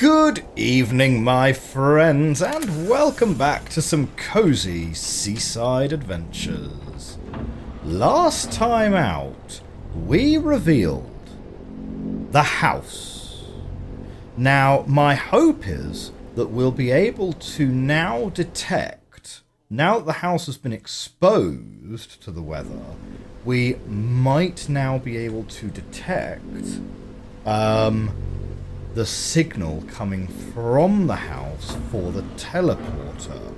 Good evening, my friends, and welcome back to some cozy seaside adventures. Last time out, we revealed the house. Now, my hope is that we'll be able to now detect, now that the house has been exposed to the weather, we might now be able to detect the signal coming from the house for the teleporter.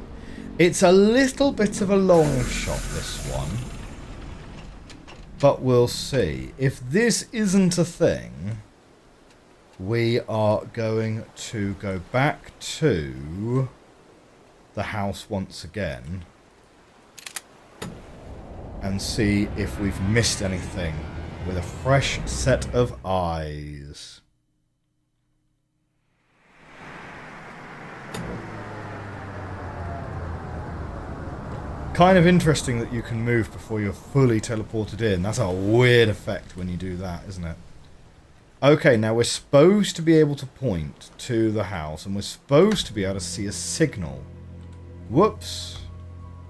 It's a little bit of a long shot, this one, but we'll see. If this isn't a thing, we are going to go back to the house once again and see if we've missed anything with a fresh set of eyes. Kind of interesting that you can move before you're fully teleported in. That's a weird effect when you do that, isn't it? Okay, now we're supposed to be able to point to the house, and we're supposed to be able to see a signal. Whoops.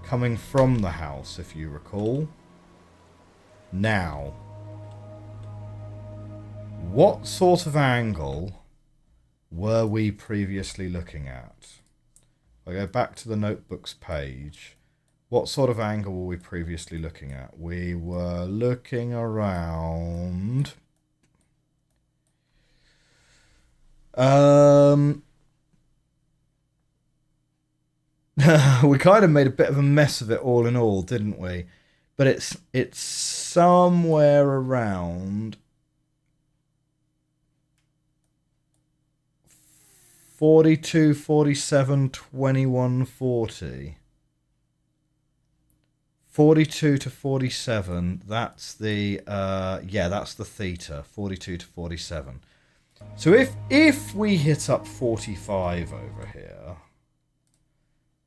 Coming from the house, if you recall. Now, what sort of angle were we previously looking at? I go back to the notebooks page. What sort of angle were we previously looking at? We were looking around... we kind of made a bit of a mess of it all in all, didn't we? But it's somewhere around 42, 47, 21, 40. 42 to 47, that's the, that's the theta, 42 to 47. So if we hit up 45 over here,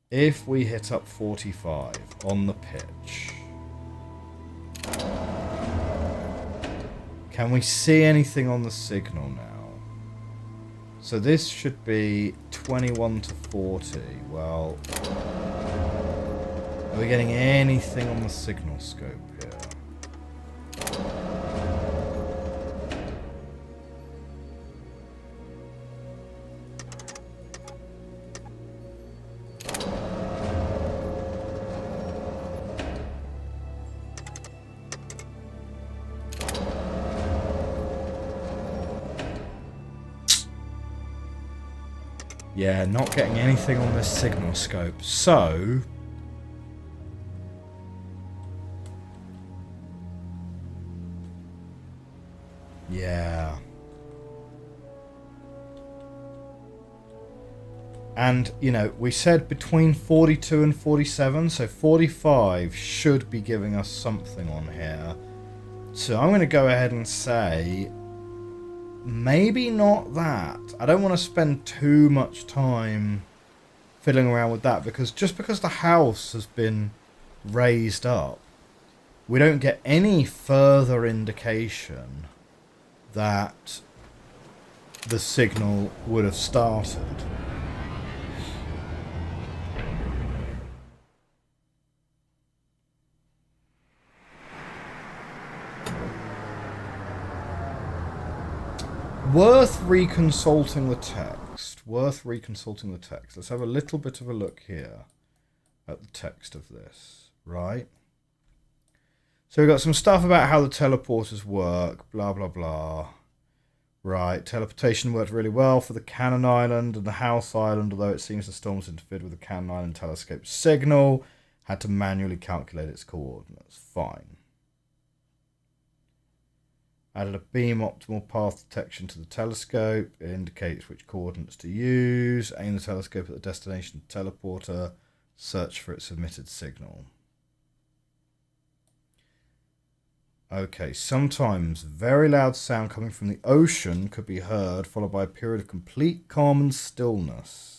if we hit up 45 on the pitch, can we see anything on the signal now? So this should be 21 to 40, well... Are we getting anything on the signal scope here? Yeah, not getting anything on this signal scope. So... yeah. And, you know, we said between 42 and 47, so 45 should be giving us something on here. So I'm going to go ahead and say, maybe not that. I don't want to spend too much time fiddling around with that, because just because the house has been raised up, we don't get any further indication that the signal would have started. Worth reconsulting the text. Worth reconsulting the text. Let's have a little bit of a look here at the text of this, right? So we've got some stuff about how the teleporters work, blah, blah, blah. Right, teleportation worked really well for the Cannon Island and the House Island, although it seems the storms interfered with the Cannon Island telescope signal. Had to manually calculate its coordinates. Fine. Added a beam optimal path detection to the telescope. It indicates which coordinates to use. Aim the telescope at the destination teleporter. Search for its emitted signal. Okay, sometimes very loud sound coming from the ocean could be heard, followed by a period of complete calm and stillness.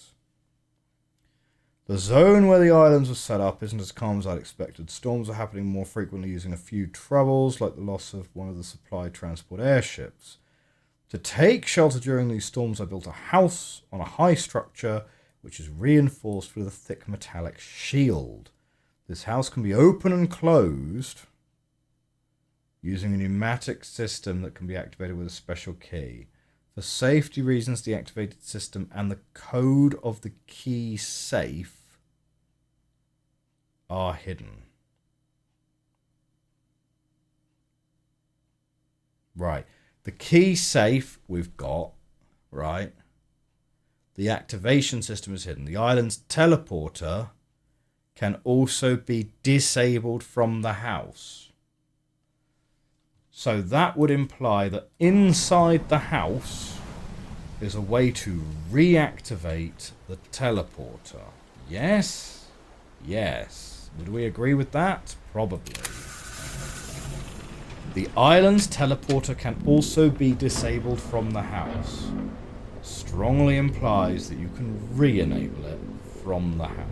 The zone where the islands were set up isn't as calm as I'd expected. Storms are happening more frequently using a few troubles, like the loss of one of the supply transport airships. To take shelter during these storms, I built a house on a high structure, which is reinforced with a thick metallic shield. This house can be open and closed using a pneumatic system that can be activated with a special key. For safety reasons, the activated system and the code of the key safe are hidden. Right. The key safe we've got, right? The activation system is hidden. The island's teleporter can also be disabled from the house. So that would imply that inside the house is a way to reactivate the teleporter. Yes? Yes. Would we agree with that? Probably. The island's teleporter can also be disabled from the house. It strongly implies that you can re-enable it from the house.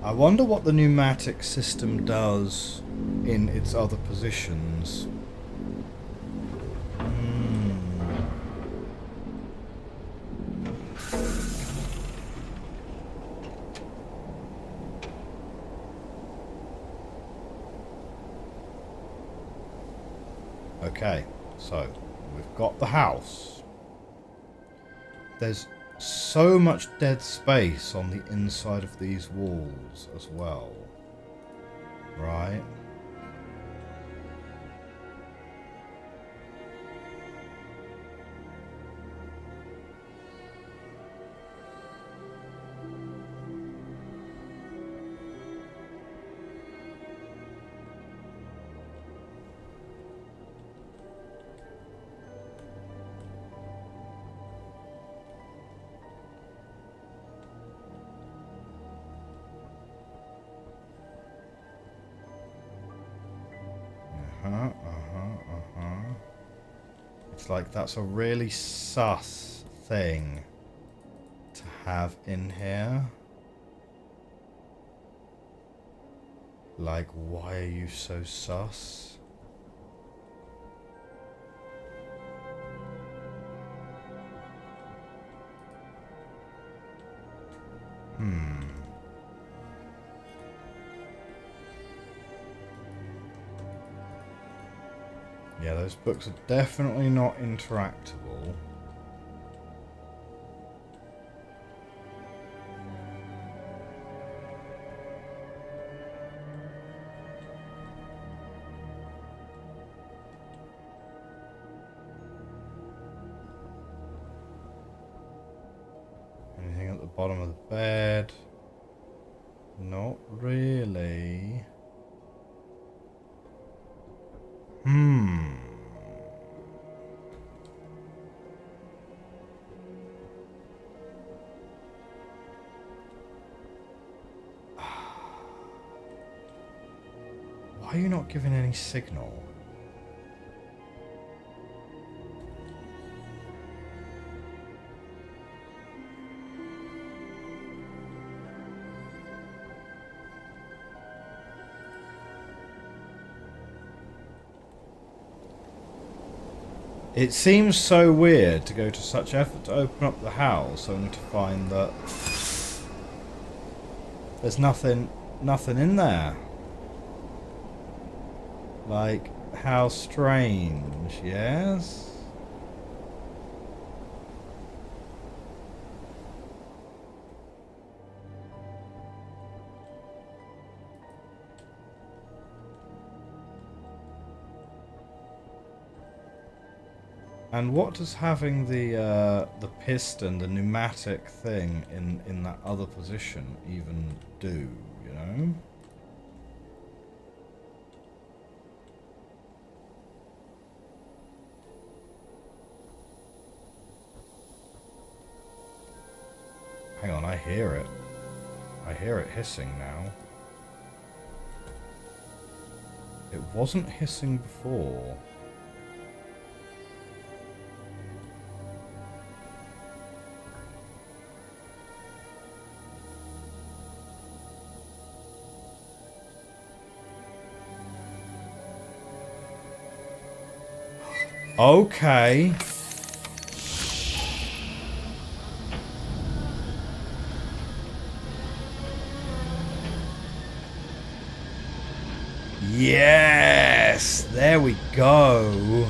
I wonder what the pneumatic system does in its other positions. Okay, so we've got the house. There's so much dead space on the inside of these walls as well. Right? It's like that's a really sus thing to have in here. Like, why are you so sus? Yeah, those books are definitely not interactable. Anything at the bottom of the bed? Not really. Why are you not giving any signal? It seems so weird to go to such effort to open up the house only to find that there's nothing in there. Like, how strange, yes? And what does having the piston, the pneumatic thing in that other position even do, you know? Hang on, I hear it. I hear it hissing now. It wasn't hissing before. Okay. Yes! There we go.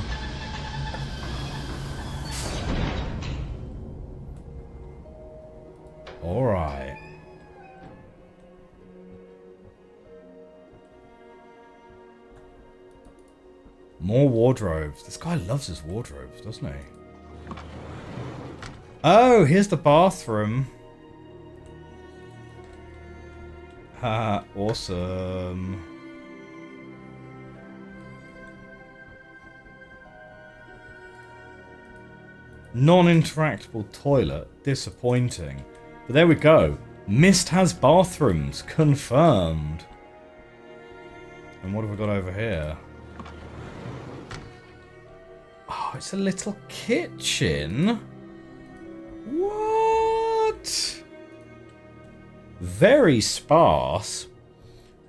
Alright. More wardrobes. This guy loves his wardrobes, doesn't he? Oh, here's the bathroom. Haha, awesome. Non-interactable toilet. Disappointing. But there we go. Myst has bathrooms. Confirmed. And what have we got over here? Oh, it's a little kitchen. What? Very sparse.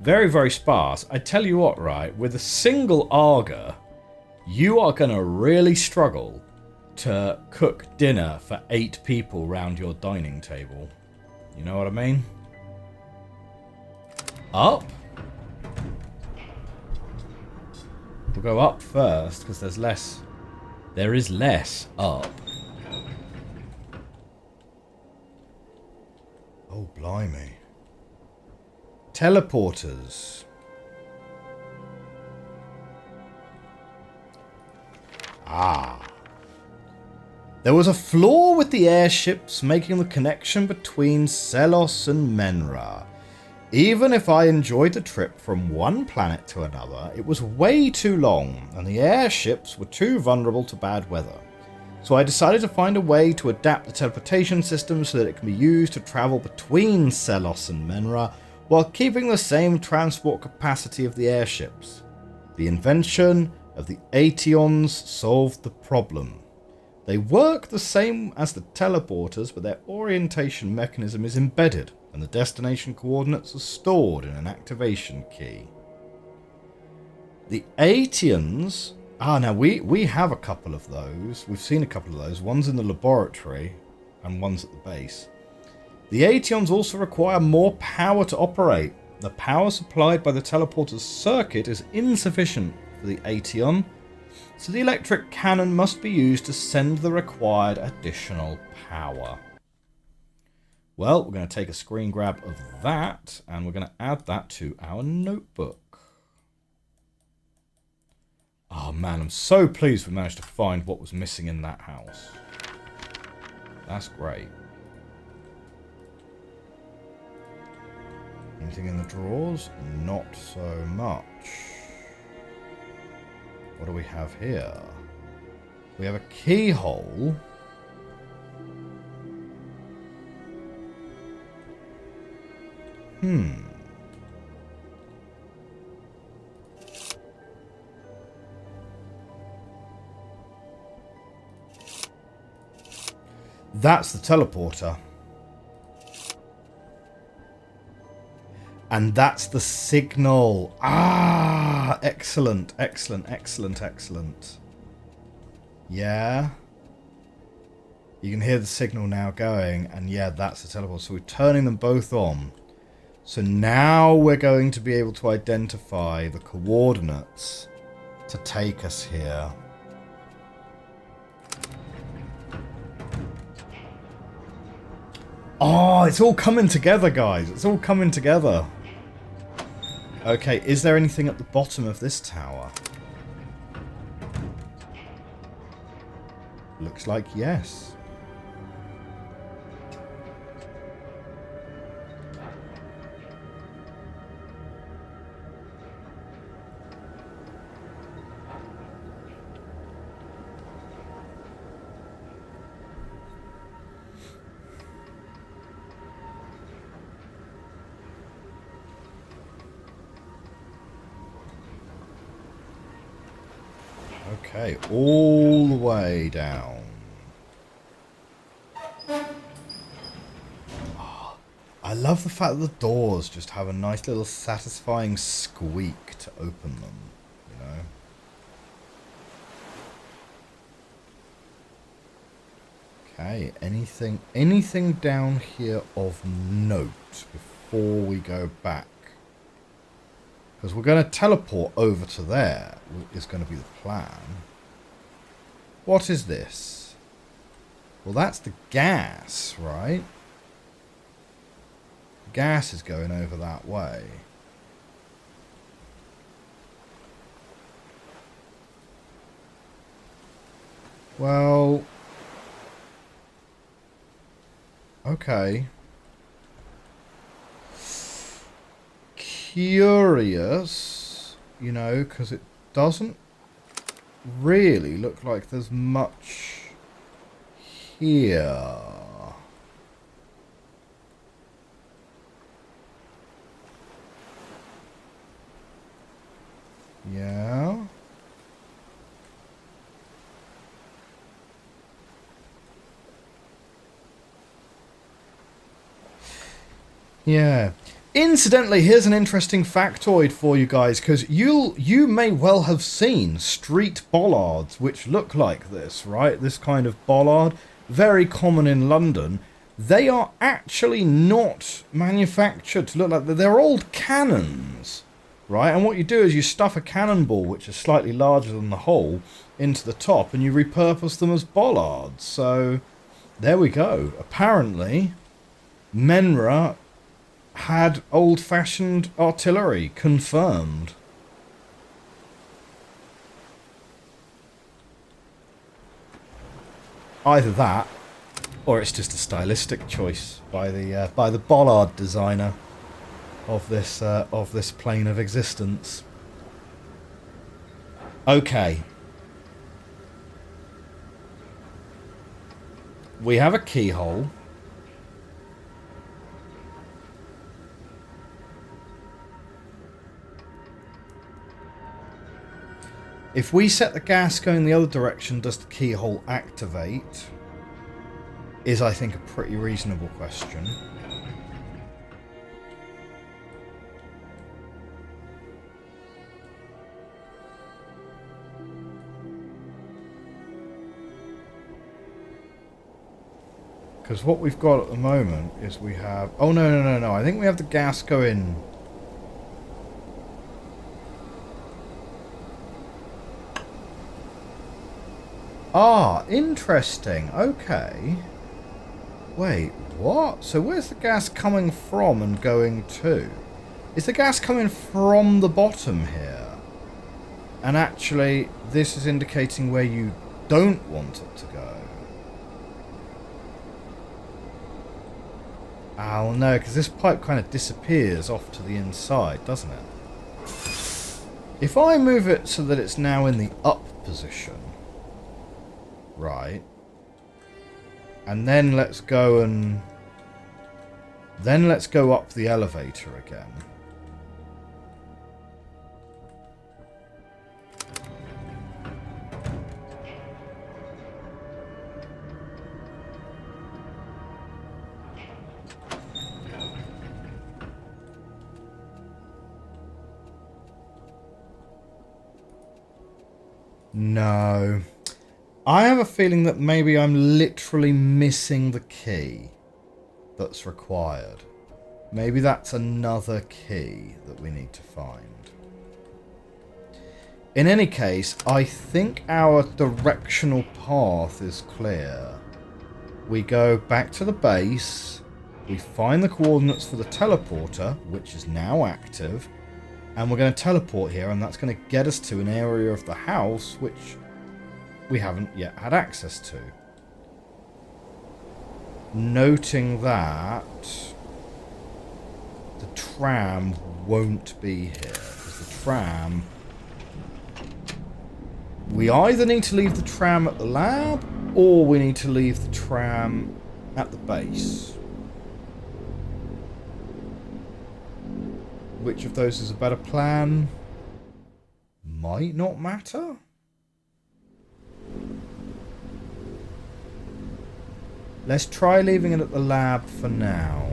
Very, very sparse. I tell you what, right? With a single Arga, you are going to really struggle to cook dinner for 8 people round your dining table. You know what I mean? Up? We'll go up first, because there's less... There is less up. Oh, blimey. Teleporters. Ah. There was a flaw with the airships making the connection between Selos and Menra. Even if I enjoyed the trip from one planet to another, it was way too long, and the airships were too vulnerable to bad weather. So I decided to find a way to adapt the teleportation system so that it can be used to travel between Selos and Menra, while keeping the same transport capacity of the airships. The invention of the Aetions solved the problem. They work the same as the teleporters, but their orientation mechanism is embedded, and the destination coordinates are stored in an activation key. The Aetions... now we have a couple of those. We've seen a couple of those. One's in the laboratory, and one's at the base. The Aetions also require more power to operate. The power supplied by the teleporter's circuit is insufficient for the Aetion, so the electric cannon must be used to send the required additional power. Well, we're going to take a screen grab of that, and we're going to add that to our notebook. Oh man, I'm so pleased we managed to find what was missing in that house. That's great. Anything in the drawers? Not so much. What do we have here? We have a keyhole. That's the teleporter. And that's the signal. Ah, excellent, excellent, excellent, excellent. Yeah. You can hear the signal now going, and yeah, that's the teleporter. So we're turning them both on. So now we're going to be able to identify the coordinates to take us here. Oh, it's all coming together, guys. It's all coming together. Okay, is there anything at the bottom of this tower? Looks like yes. Okay, all the way down. Oh, I love the fact that the doors just have a nice little satisfying squeak to open them, you know? Okay, anything down here of note before we go back? Because we're going to teleport over to there, is going to be the plan. What is this? Well, that's the gas, right? Gas is going over that way. Well... Okay. Curious, you know, because it doesn't really look like there's much here. Yeah. Yeah. Incidentally, here's an interesting factoid for you guys, because you may well have seen street bollards which look like this, right? This kind of bollard, very common in London. They are actually not manufactured to look like that. They're old cannons, right? And what you do is you stuff a cannonball, which is slightly larger than the hole, into the top, and you repurpose them as bollards. So, there we go. Apparently, Menra had old-fashioned artillery, confirmed. Either that, or it's just a stylistic choice by the bollard designer of this plane of existence. Okay. We have a keyhole. If we set the gas going the other direction, does the keyhole activate? Is, I think, a pretty reasonable question. Because what we've got at the moment is we have... Oh, no. I think we have the gas going... Ah, interesting. Okay. Wait, what? So where's the gas coming from and going to? Is the gas coming from the bottom here? And actually, this is indicating where you don't want it to go. Oh no, because this pipe kind of disappears off to the inside, doesn't it? If I move it so that it's now in the up position... Right. And then let's go and... Then let's go up the elevator again. No. I have a feeling that maybe I'm literally missing the key that's required. Maybe that's another key that we need to find. In any case, I think our directional path is clear. We go back to the base, we find the coordinates for the teleporter, which is now active, and we're going to teleport here, and that's going to get us to an area of the house which we haven't yet had access to. Noting that the tram won't be here, because the tram... We either need to leave the tram at the lab, or we need to leave the tram at the base. Which of those is a better plan? Might not matter. Let's try leaving it at the lab for now.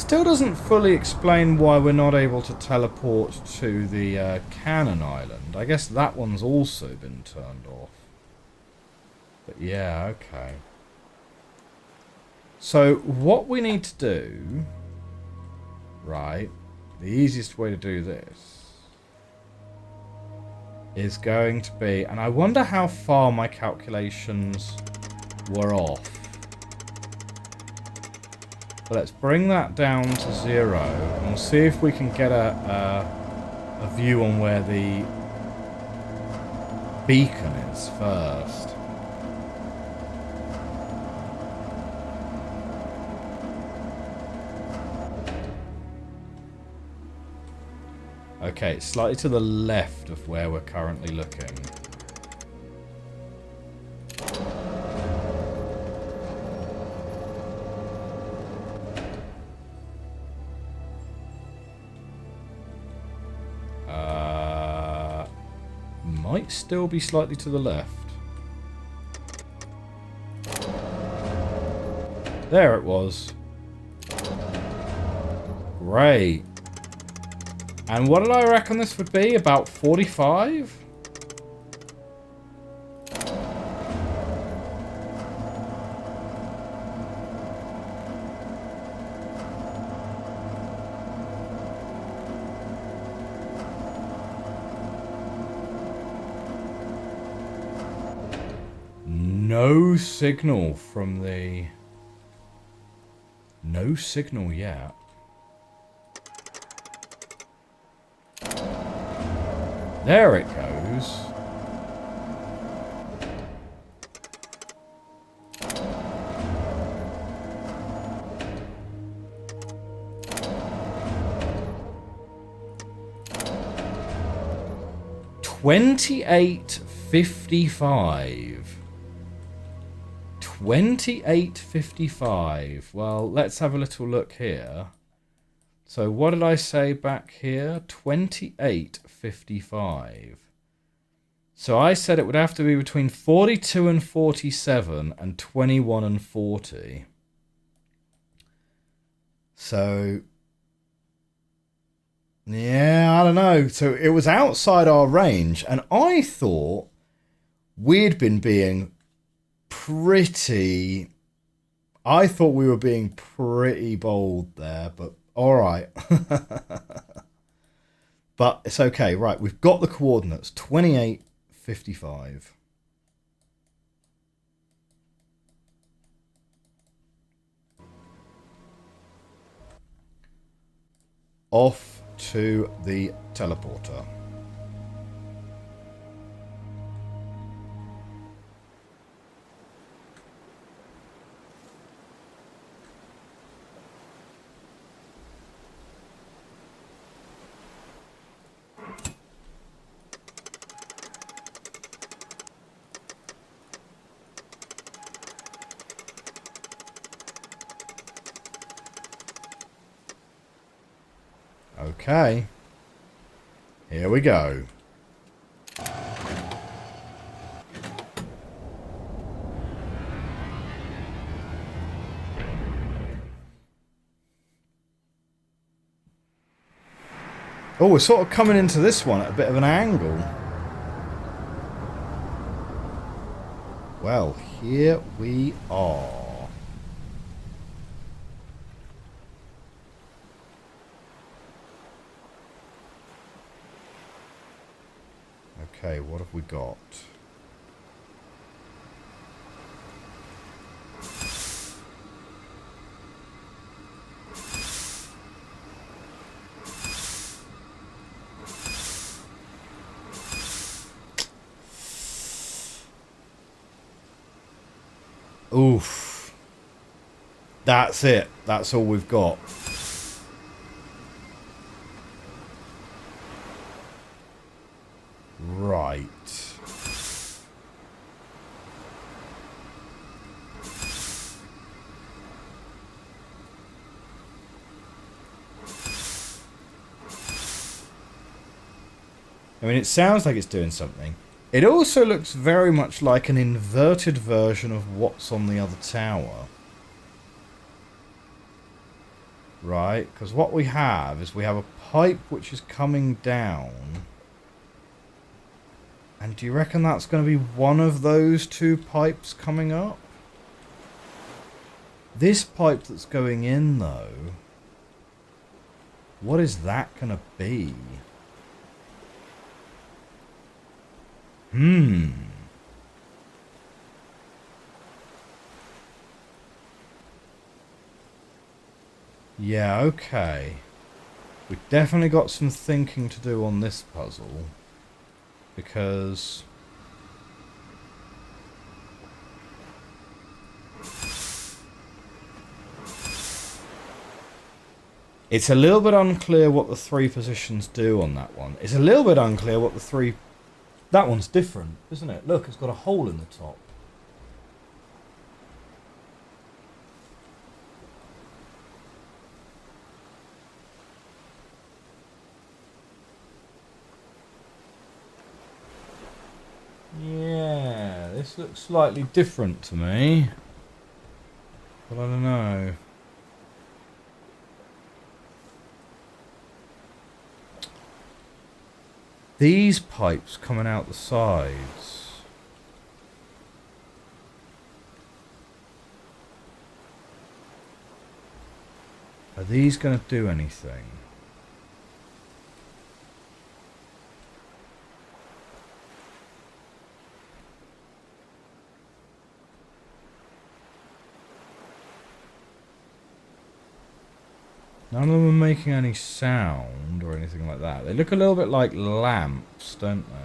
still doesn't fully explain why we're not able to teleport to the Cannon Island. I guess that one's also been turned off. But yeah, okay. So what we need to do, right, the easiest way to do this is going to be, and I wonder how far my calculations were off. But let's bring that down to 0 and we'll see if we can get a view on where the beacon is first. Okay, it's slightly to the left of where we're currently looking. Might still be slightly to the left. There it was. Great. And what did I reckon this would be? About 45? No signal from the... No signal yet. There it goes. $28.55. $28.55. Well, let's have a little look here. So what did I say back here? 28.55. So I said it would have to be between 42 and 47 and 21 and 40. So, yeah, I don't know. So it was outside our range, and I thought we'd been being pretty... I thought we were being pretty bold there, but all right. But it's okay. Right, we've got the coordinates. 28.55. Off to the teleporter. Okay, here we go. Oh, we're sort of coming into this one at a bit of an angle. Well, here we are. Okay, what have we got? Oof. That's it. That's all we've got. Right. I mean, it sounds like it's doing something. It also looks very much like an inverted version of what's on the other tower. right? Because what we have is we have a pipe which is coming down. And do you reckon that's going to be one of those two pipes coming up? This pipe that's going in, though, what is that going to be? Yeah, okay. We've definitely got some thinking to do on this puzzle. Because it's a little bit unclear what the three positions do on that one. It's a little bit unclear what the three... That one's different, isn't it? Look, it's got a hole in the top. Yeah, this looks slightly different to me. But I don't know. These pipes coming out the sides. Are these going to do anything? None of them are making any sound or anything like that. They look a little bit like lamps, don't they?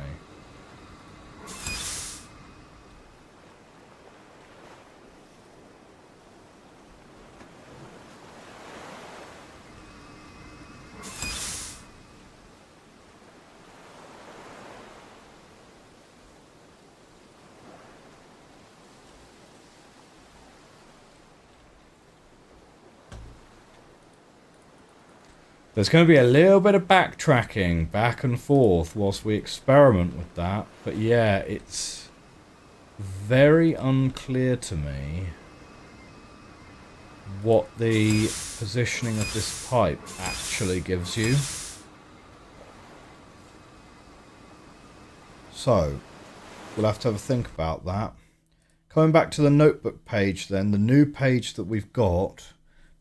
There's going to be a little bit of backtracking back and forth whilst we experiment with that. But yeah, it's very unclear to me what the positioning of this pipe actually gives you. So, we'll have to have a think about that. Coming back to the notebook page then, the new page that we've got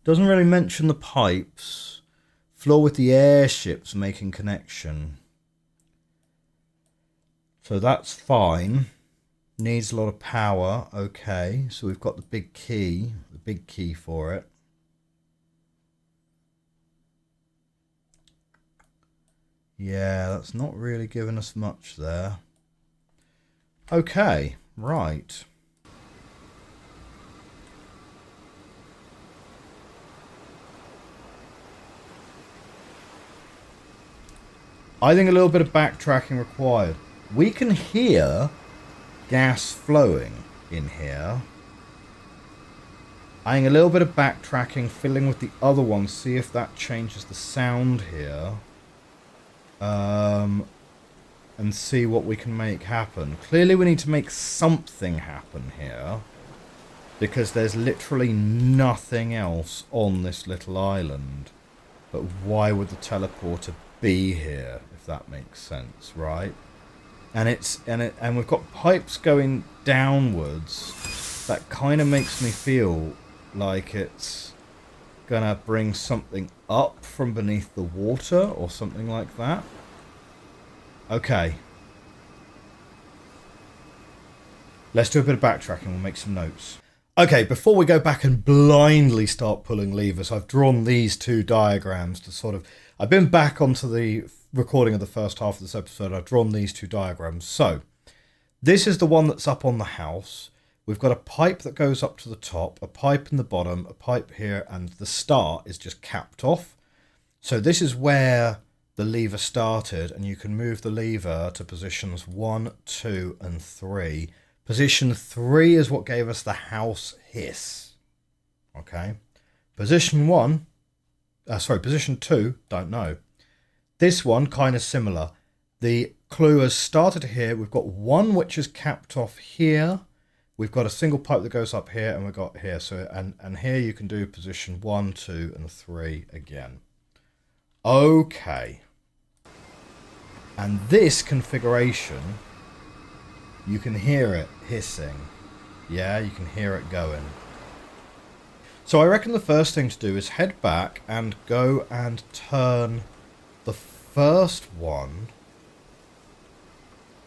doesn't really mention the pipes. Floor with the airships making connection. So that's fine. Needs a lot of power. Okay, so we've got the big key for it. Yeah, that's not really giving us much there. Okay, right. I think a little bit of backtracking required. We can hear gas flowing in here. I think a little bit of backtracking, filling with the other one, see if that changes the sound here. And see what we can make happen. Clearly we need to make something happen here. Because there's literally nothing else on this little island. But why would the teleporter be here, if that makes sense, right? And we've got pipes going downwards. That kind of makes me feel like it's gonna bring something up from beneath the water or something like that. Okay. Let's do a bit of backtracking. We'll make some notes. Okay, before we go back and blindly start pulling levers, I've drawn these two diagrams to sort of... I've been back onto the recording of the first half of this episode. I've drawn these two diagrams. So, this is the one that's up on the house. We've got a pipe that goes up to the top, a pipe in the bottom, a pipe here, and the start is just capped off. So this is where the lever started, and you can move the lever to positions 1, 2, and 3. Position 3 is what gave us the house hiss. Okay. Position 2, don't know. This one, kind of similar. The clue has started here. We've got one which is capped off here. we've got a single pipe that goes up here, and we've got here. So and here you can do position 1, 2, and 3 again. Okay. And this configuration, you can hear it hissing. Yeah, you can hear it going. So I reckon the first thing to do is head back and go and turn the first one.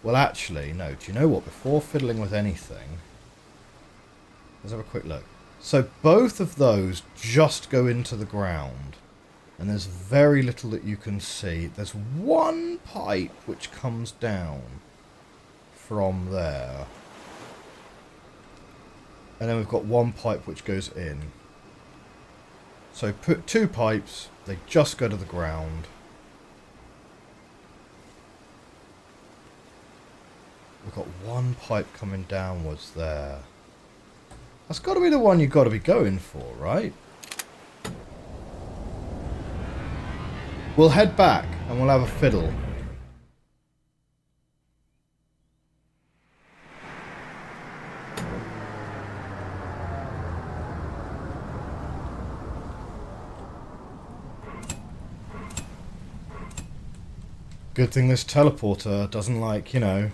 Well, actually, no. Do you know what? Before fiddling with anything, let's have a quick look. So both of those just go into the ground. And there's very little that you can see. There's one pipe which comes down from there. And then we've got one pipe which goes in. So put 2 pipes, they just go to the ground. We've got one pipe coming downwards there. That's got to be the one you've got to be going for, right? We'll head back and we'll have a fiddle. Good thing this teleporter doesn't, like, you know,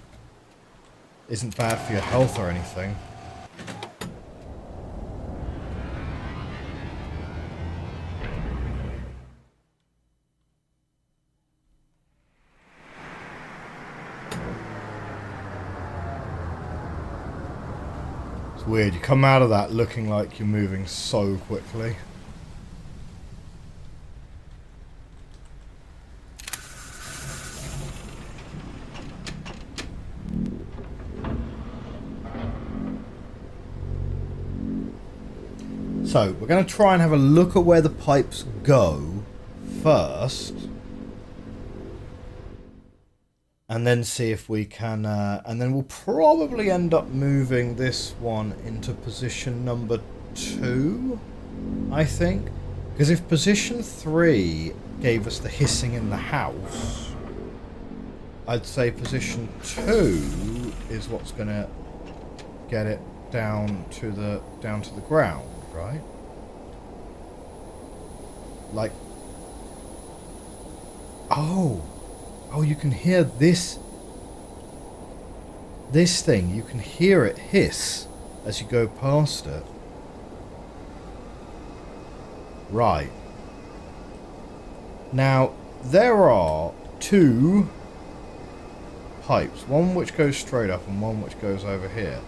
isn't bad for your health or anything. It's weird, you come out of that looking like you're moving so quickly. So, we're going to try and have a look at where the pipes go first. And then see if we can... and then we'll probably end up moving this one into position number 2, I think. Because if position 3 gave us the hissing in the house, I'd say position 2 is what's going to get it down to the ground. Right? Like... Oh, you can hear this thing. You can hear it hiss as you go past it. Right. Now, there are 2 pipes. One which goes straight up and one which goes over here.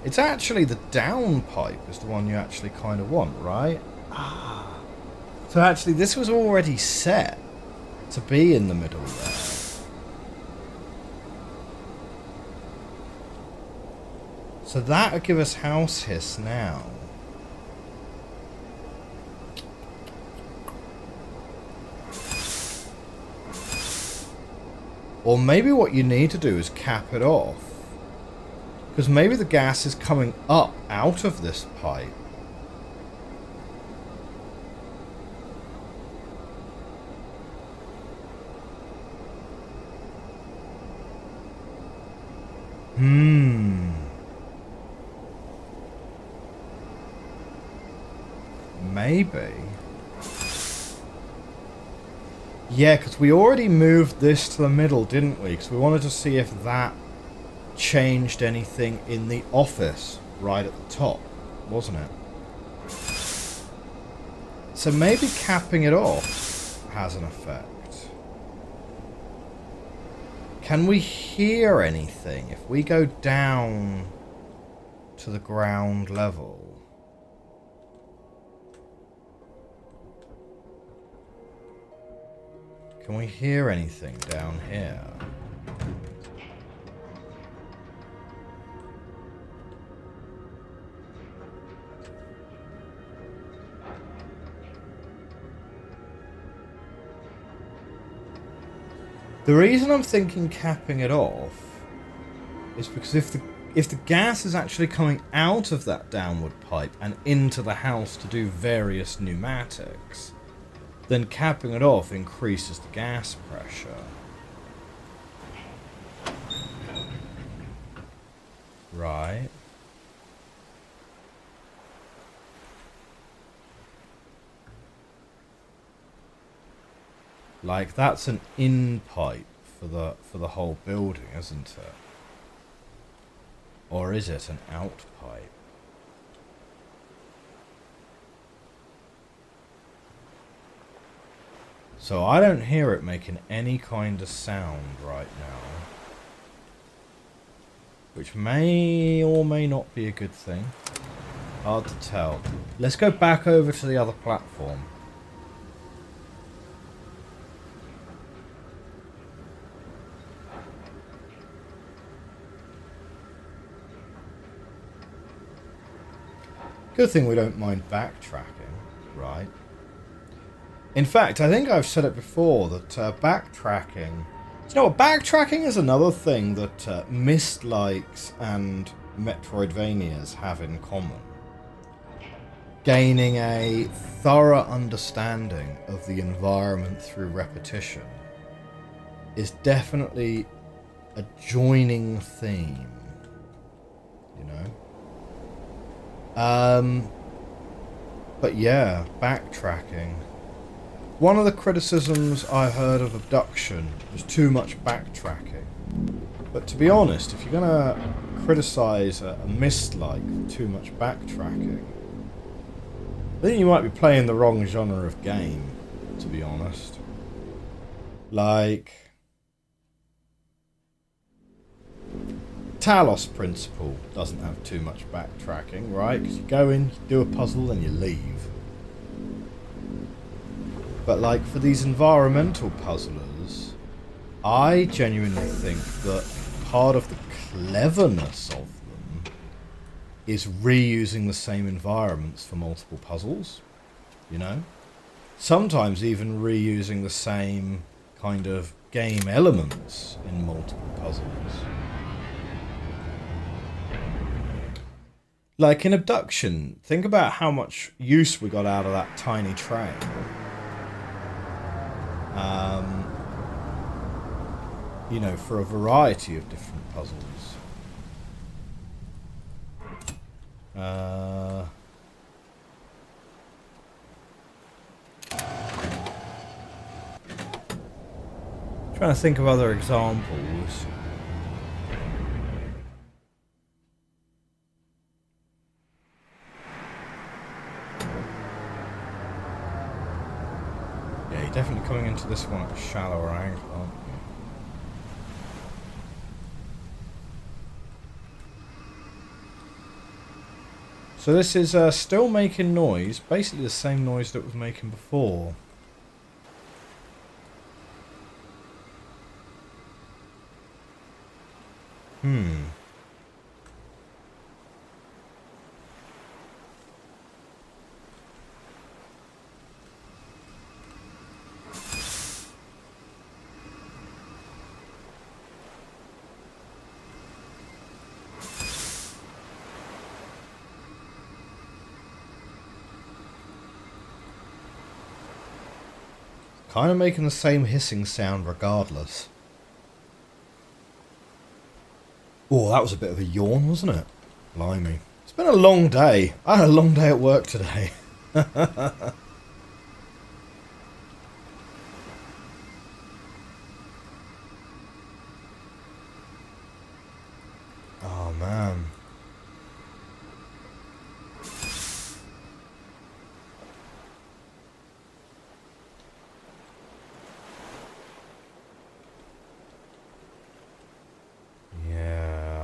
It's actually the down pipe is the one you actually kind of want, right? Ah. So actually this was already set to be in the middle there. So that would give us house hiss now. Or maybe what you need to do is cap it off. Because maybe the gas is coming up out of this pipe. Maybe. Yeah, because we already moved this to the middle, didn't we? Because we wanted to see if that changed anything in the office right at the top, wasn't it? So maybe capping it off has an effect. Can we hear anything if we go down to the ground level? Can we hear anything down here? The reason I'm thinking capping it off is because if the gas is actually coming out of that downward pipe and into the house to do various pneumatics, then capping it off increases the gas pressure. Right. Like, that's an in pipe for the whole building, isn't it? Or is it an out pipe? So I don't hear it making any kind of sound right now. Which may or may not be a good thing. Hard to tell. Let's go back over to the other platform. Good thing we don't mind backtracking, right? In fact, I think I've said it before that backtracking... You know what, backtracking is another thing that Myst-likes and Metroidvanias have in common. Gaining a thorough understanding of the environment through repetition is definitely a joining theme, you know? But yeah, backtracking. One of the criticisms I heard of Abduction was too much backtracking. But to be honest, if you're gonna criticize a Mystlike for too much backtracking, I think you might be playing the wrong genre of game, to be honest. Like... Talos Principle doesn't have too much backtracking, right? Because you go in, you do a puzzle, then you leave. But like for these environmental puzzlers, I genuinely think that part of the cleverness of them is reusing the same environments for multiple puzzles, you know? Sometimes even reusing the same kind of game elements in multiple puzzles. Like in Abduction, think about how much use we got out of that tiny train. You know, for a variety of different puzzles. Trying to think of other examples. Yeah, you're definitely coming into this one at a shallower angle, aren't you? So this is still making noise, basically the same noise that it was making before. Kind of making the same hissing sound regardless. Oh, that was a bit of a yawn, wasn't it? Blimey. It's been a long day. I had a long day at work today. Oh, man.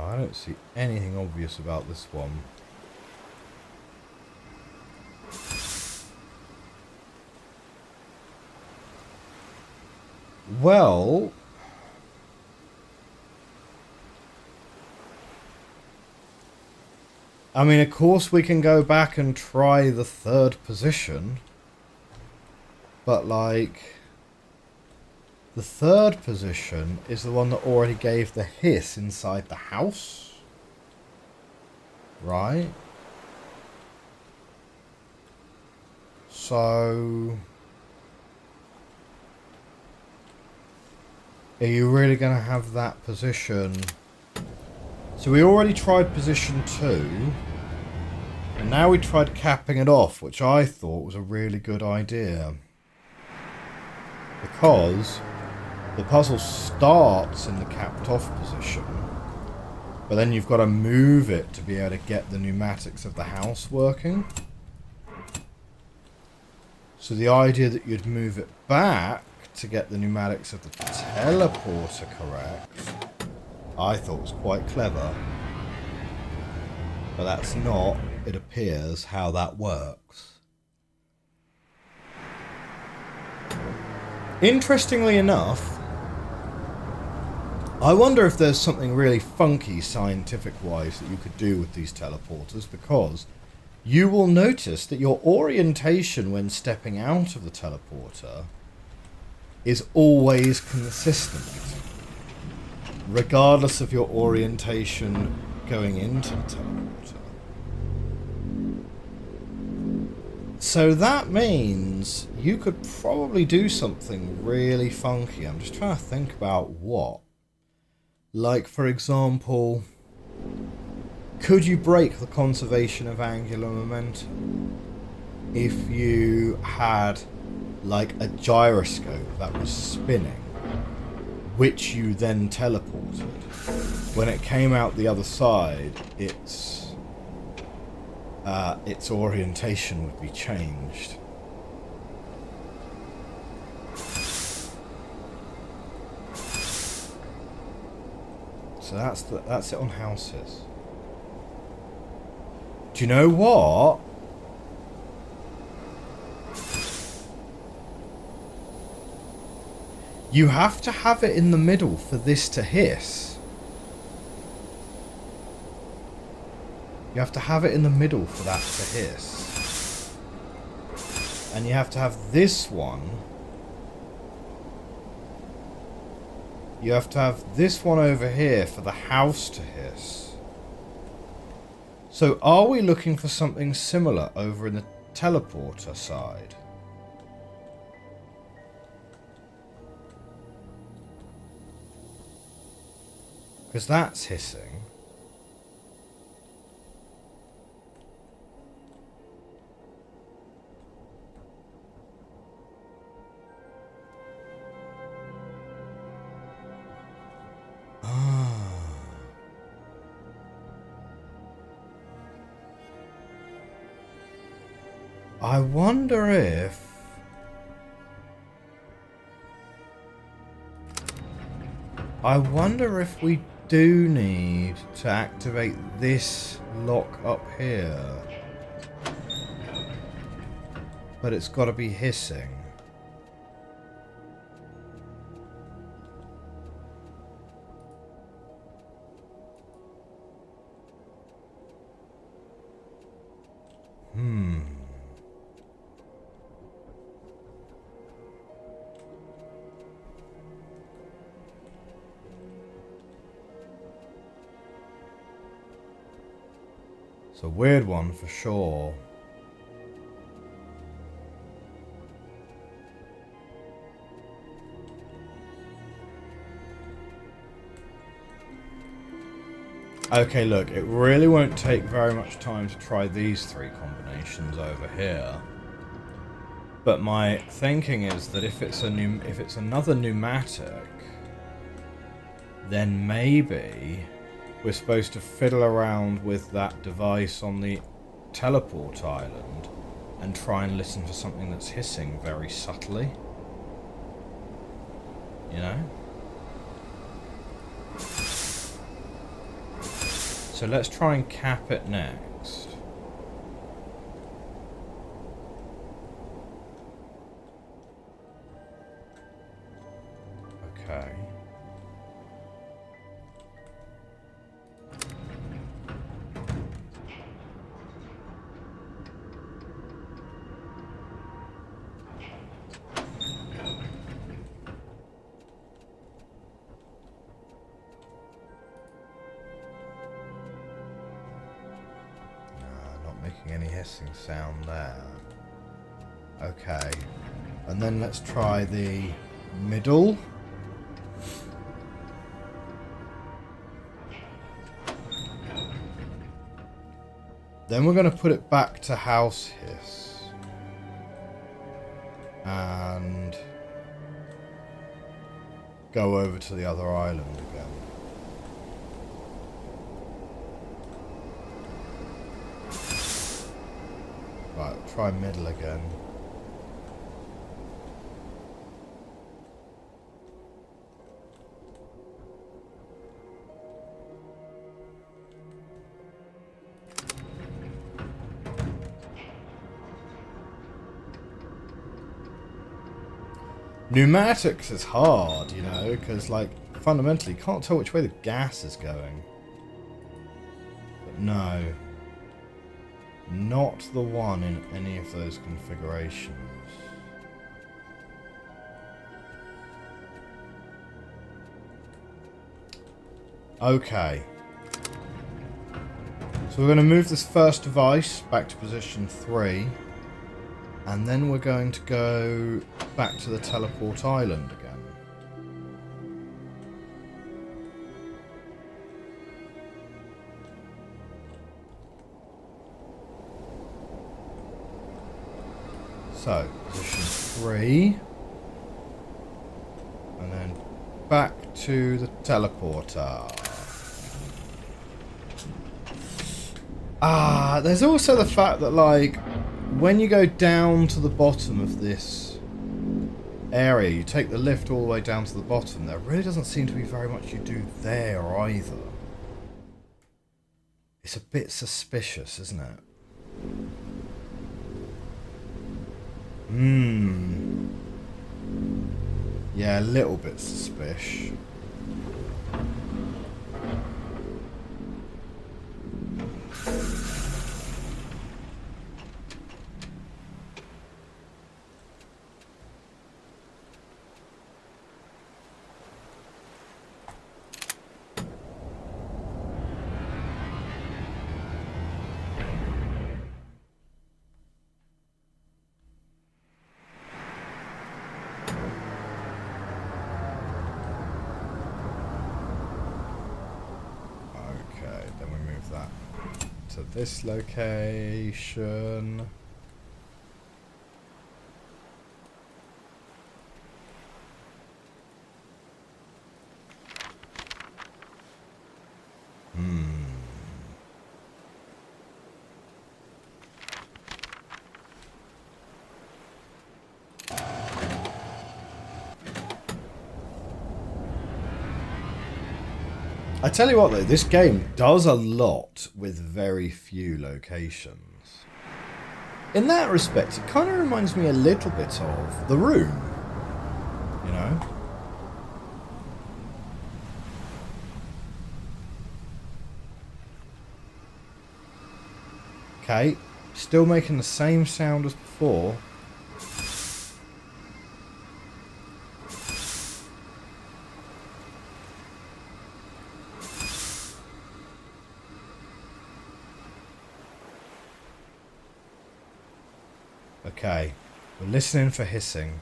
I don't see anything obvious about this one. Well, I mean, of course we can go back and try the third position, but like... The third position is the one that already gave the hiss inside the house. Right? So... Are you really going to have that position? So we already tried position 2. And now we tried capping it off, which I thought was a really good idea. because the puzzle starts in the capped off position, but then you've got to move it to be able to get the pneumatics of the house working. So the idea that you'd move it back to get the pneumatics of the teleporter correct, I thought was quite clever. But that's not, it appears, how that works. Interestingly enough, I wonder if there's something really funky scientific-wise that you could do with these teleporters, because you will notice that your orientation when stepping out of the teleporter is always consistent, regardless of your orientation going into the teleporter. So that means you could probably do something really funky. I'm just trying to think about what. Like, for example, could you break the conservation of angular momentum if you had, like, a gyroscope that was spinning, which you then teleported? When it came out the other side, its orientation would be changed. So that's it on houses. Do you know what? You have to have it in the middle for this to hiss. You have to have it in the middle for that to hiss. And you have to have this one. You have to have this one over here for the house to hiss. So are we looking for something similar over in the teleporter side? Because that's hissing. I wonder if... we do need to activate this lock up here. But it's got to be hissing. It's a weird one for sure. Okay, look, it really won't take very much time to try these three combinations over here. But my thinking is that if it's another pneumatic, then maybe we're supposed to fiddle around with that device on the teleport island and try and listen for something that's hissing very subtly. You know? So let's try and cap it next. Okay. Any hissing sound there. Okay. And then let's try the middle. Then we're going to put it back to house hiss. And go over to the other island again. Right, try middle again. Pneumatics is hard, you know, because, like, fundamentally, you can't tell which way the gas is going. But no. Not the one in any of those configurations. Okay. So we're going to move this first device back to position 3. And then we're going to go back to the teleport island again. So, position 3. And then back to the teleporter. Ah, there's also the fact that, like, when you go down to the bottom of this area, you take the lift all the way down to the bottom, there really doesn't seem to be very much you do there either. It's a bit suspicious, isn't it? Yeah, a little bit suspicious. To this location. I tell you what though, this game does a lot with very few locations. In that respect, it kind of reminds me a little bit of The Room, you know? Okay, still making the same sound as before. Okay, we're listening for hissing.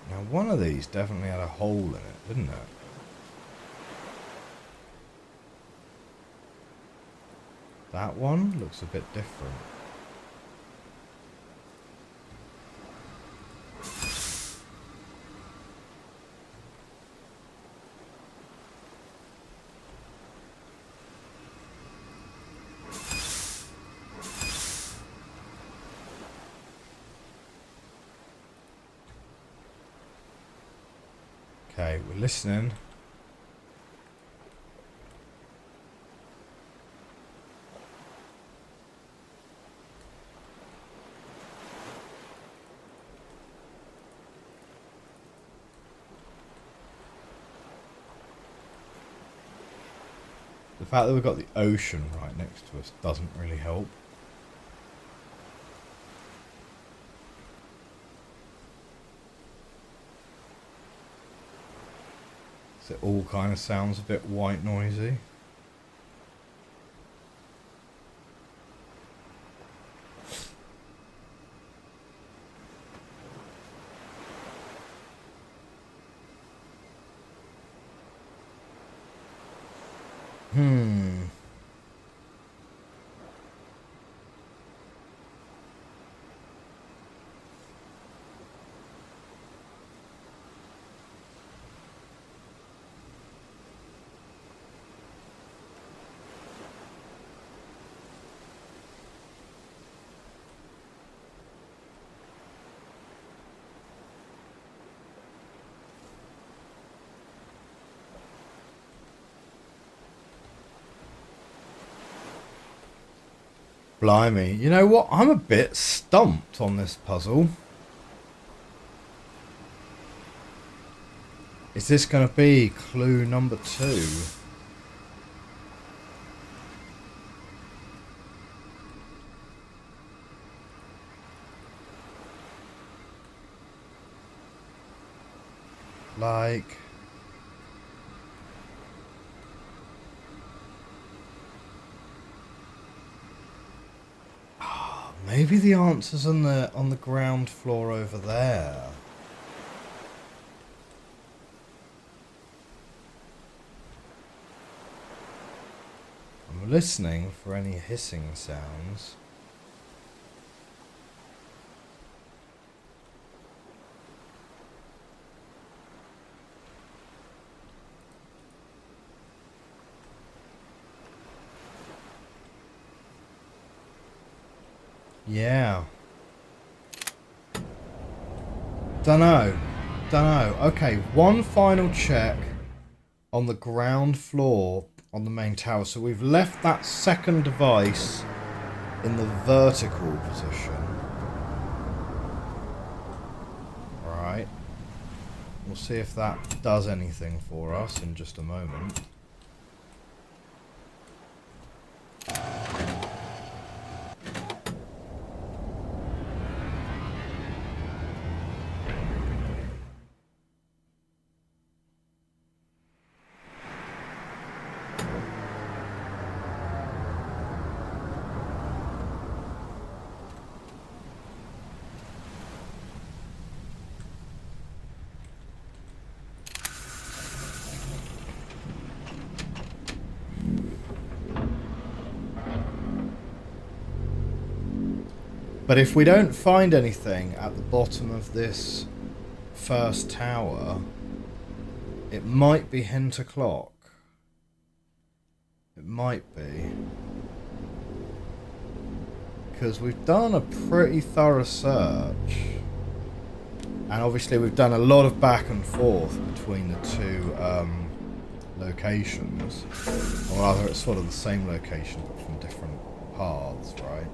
Now one of these definitely had a hole in it, didn't it? That one looks a bit different. Okay, we're listening. The fact that we've got the ocean right next to us doesn't really help. So it all kind of sounds a bit white noisy. Blimey. You know what? I'm a bit stumped on this puzzle. Is this going to be clue number 2? Like... maybe the answer's on the ground floor over there. I'm listening for any hissing sounds. Yeah. Dunno. Okay, one final check on the ground floor on the main tower. So we've left that second device in the vertical position. Right. We'll see if that does anything for us in just a moment. But if we don't find anything at the bottom of this first tower, it might be hint o'clock. It might be. Because we've done a pretty thorough search. And obviously we've done a lot of back and forth between the two locations. Or rather, it's sort of the same location but from different paths, right?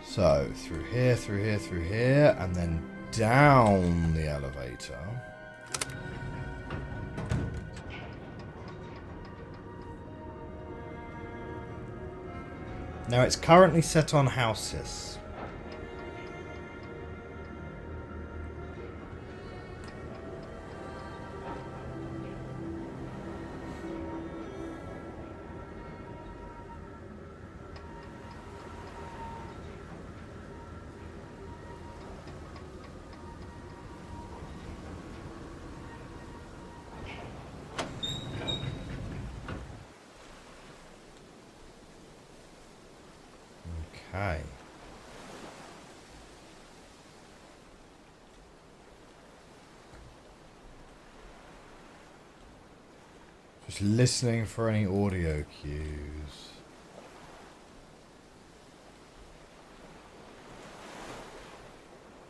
So, through here, and then down the elevator. Now, it's currently set on houses. Okay. Just listening for any audio cues.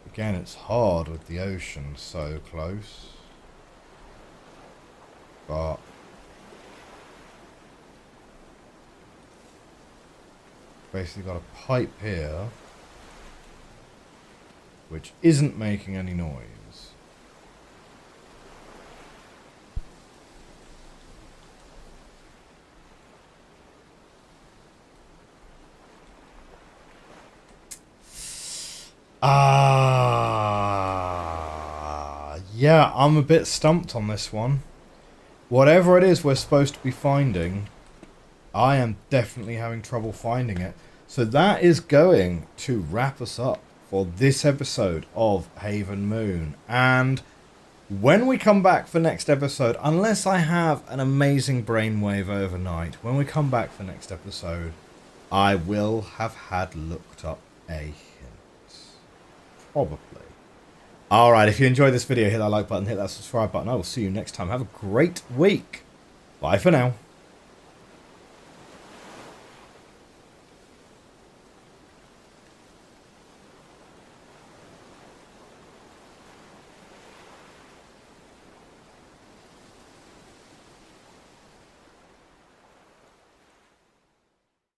Again, it's hard with the ocean so close. But basically got a pipe here which isn't making any noise. Yeah, I'm a bit stumped on this one. Whatever it is we're supposed to be finding, I am definitely having trouble finding it. So that is going to wrap us up for this episode of Haven Moon. And when we come back for next episode, unless I have an amazing brainwave overnight, when we come back for next episode, I will have had looked up a hint. Probably. Alright, if you enjoyed this video, hit that like button, hit that subscribe button. I will see you next time. Have a great week. Bye for now.